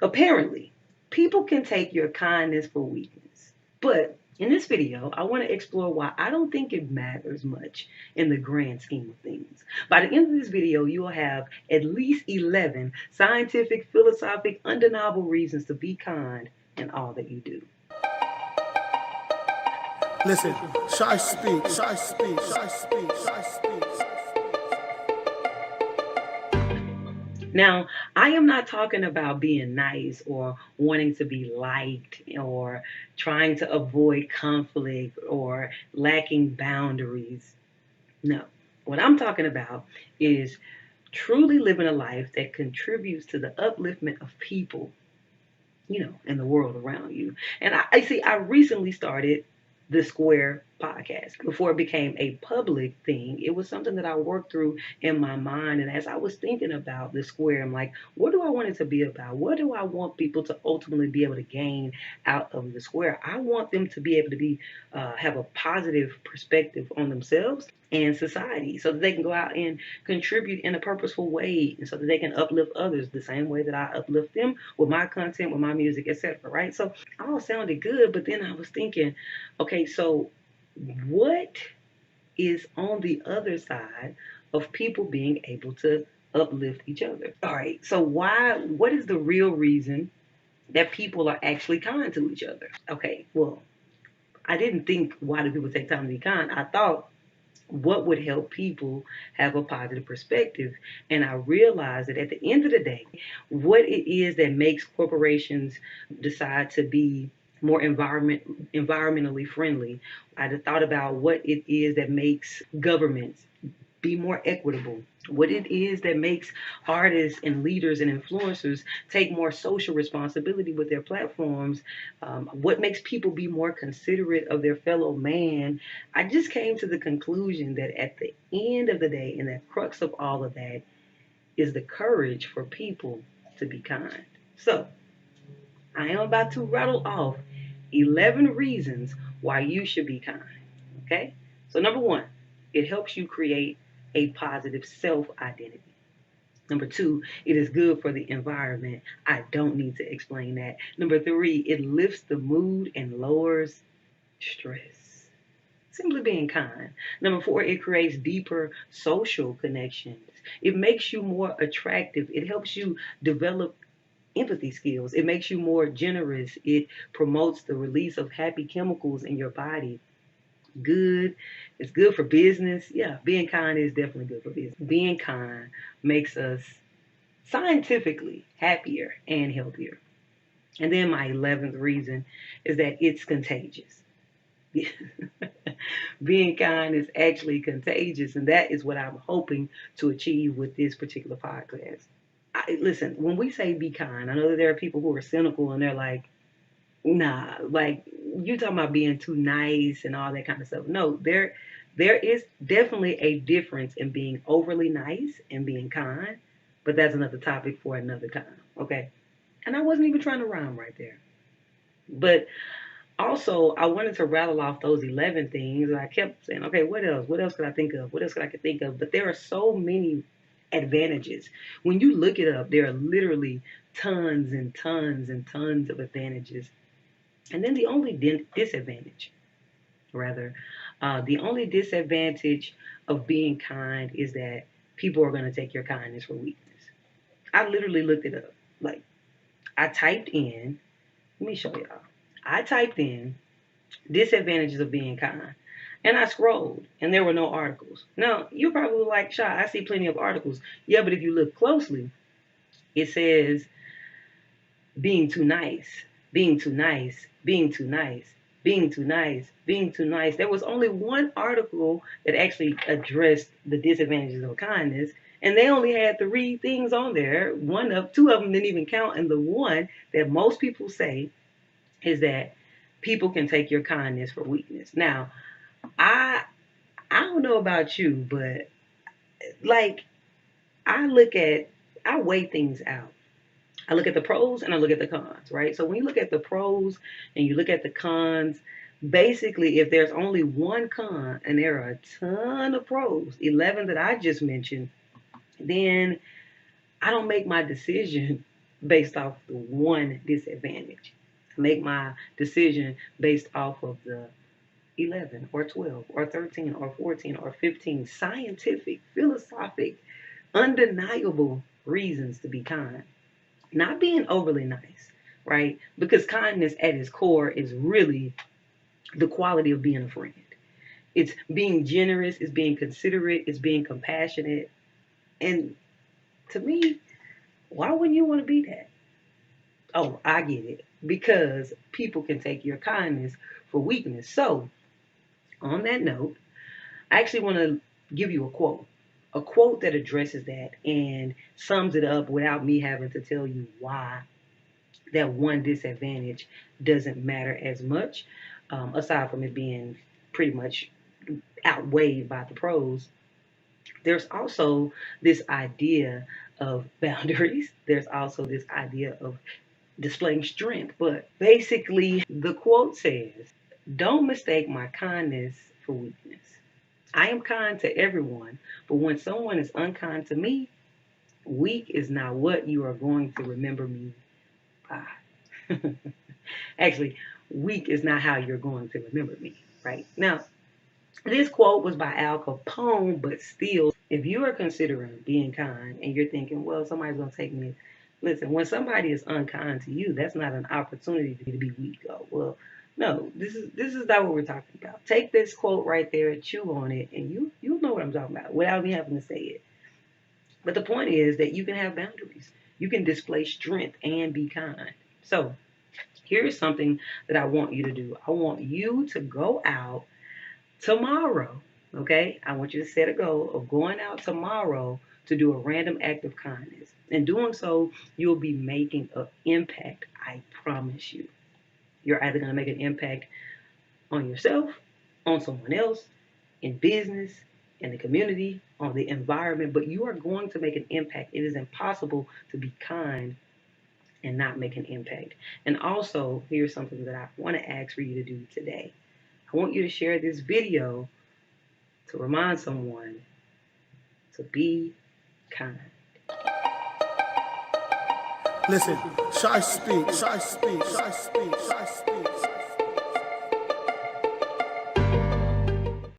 Apparently, people can take your kindness for weakness. But in this video, I want to explore why I don't think it matters much in the grand scheme of things. By the end of this video, you will have at least 11 scientific, philosophic, undeniable reasons to be kind in all that you do. Listen, ShySpeaks, ShySpeaks, ShySpeaks, ShySpeaks. Now, I am not talking about being nice or wanting to be liked or trying to avoid conflict or lacking boundaries. No. What I'm talking about is truly living a life that contributes to the upliftment of people, in the world around you. And I see, I recently started the Square podcast. Before it became a public thing, it was something that I worked through in my mind. And as I was thinking about the Square, I'm like, what do I want it to be about? What do I want people to ultimately be able to gain out of the Square? I want them to be able to have a positive perspective on themselves and society so that they can go out and contribute in a purposeful way and so that they can uplift others the same way that I uplift them with my content, with my music, etc. Right? So all sounded good, but then I was thinking, okay, so what is on the other side of people being able to uplift each other? All right, so what is the real reason that people are actually kind to each other? Okay, well, I didn't think, why do people take time to be kind? I thought, what would help people have a positive perspective? And I realized that at the end of the day, what it is that makes corporations decide to be more environmentally friendly. I thought about what it is that makes governments be more equitable, what it is that makes artists and leaders and influencers take more social responsibility with their platforms, what makes people be more considerate of their fellow man. I just came to the conclusion that at the end of the day, and the crux of all of that, is the courage for people to be kind. So I am about to rattle off 11 reasons why you should be kind. Okay? So, number one, it helps you create a positive self identity. Number two, it is good for the environment. I don't need to explain that. Number three, it lifts the mood and lowers stress. Simply being kind. Number four, it creates deeper social connections. It makes you more attractive. It helps you develop empathy skills. It makes you more generous. It promotes the release of happy chemicals in your body. Good. It's good for business. Yeah, being kind is definitely good for business. Being kind makes us scientifically happier and healthier. And then my 11th reason is that it's contagious. Being kind is actually contagious, and that is what I'm hoping to achieve with this particular podcast. Listen, when we say be kind, I know that there are people who are cynical and they're like, nah, like you talking about being too nice and all that kind of stuff. No, there is definitely a difference in being overly nice and being kind, but that's another topic for another time. Okay. And I wasn't even trying to rhyme right there. But also, I wanted to rattle off those 11 things. And I kept saying, okay, what else? What else could I think of? What else could I think of? But there are so many advantages. When you look it up, there are literally tons and tons and tons of advantages. And then the only disadvantage, rather, the only disadvantage of being kind is that people are going to take your kindness for weakness. I literally looked it up. Like, I typed in, let me show y'all. I typed in disadvantages of being kind. And I scrolled, and there were no articles. Now, you're probably like, Shy, I see plenty of articles. Yeah, but if you look closely, it says being too nice, being too nice, being too nice, being too nice, being too nice. There was only one article that actually addressed the disadvantages of kindness, and they only had 3 things on there. Two of them didn't even count, and the one that most people say is that people can take your kindness for weakness. Now, I I don't know about you, but like I weigh things out. I look at the pros and I look at the cons, right? So when you look at the pros and you look at the cons, basically if there's only one con and there are a ton of pros, 11 that I just mentioned, then I don't make my decision based off the one disadvantage. I make my decision based off of the 11 or 12 or 13 or 14 or 15 scientific, philosophic, undeniable reasons to be kind. Not being overly nice, right? Because kindness at its core is really the quality of being a friend. It's being generous, it's being considerate, it's being compassionate. And to me, why wouldn't you want to be that? Oh, I get it. Because people can take your kindness for weakness. So, on that note, I actually want to give you a quote that addresses that and sums it up without me having to tell you why that one disadvantage doesn't matter as much, aside from it being pretty much outweighed by the pros. There's also this idea of boundaries. There's also this idea of displaying strength. But basically, the quote says, "Don't mistake my kindness for weakness. I am kind to everyone, but when someone is unkind to me, weak is not what you are going to remember me by." Actually, weak is not how you're going to remember me, right? Now, this quote was by Al Capone, but still, if you are considering being kind and you're thinking, well, somebody's going to take me, listen, when somebody is unkind to you, that's not an opportunity to be weak. Oh, well, no, this is not what we're talking about. Take this quote right there, chew on it, and you'll know what I'm talking about without me having to say it. But the point is that you can have boundaries. You can display strength and be kind. So here's something that I want you to do. I want you to go out tomorrow, okay? I want you to set a goal of going out tomorrow to do a random act of kindness. In doing so, you'll be making an impact, I promise you. You're either going to make an impact on yourself, on someone else, in business, in the community, on the environment, but you are going to make an impact. It is impossible to be kind and not make an impact. And also, here's something that I want to ask for you to do today. I want you to share this video to remind someone to be kind. Listen, ShySpeaks, ShySpeaks, ShySpeaks, ShySpeaks.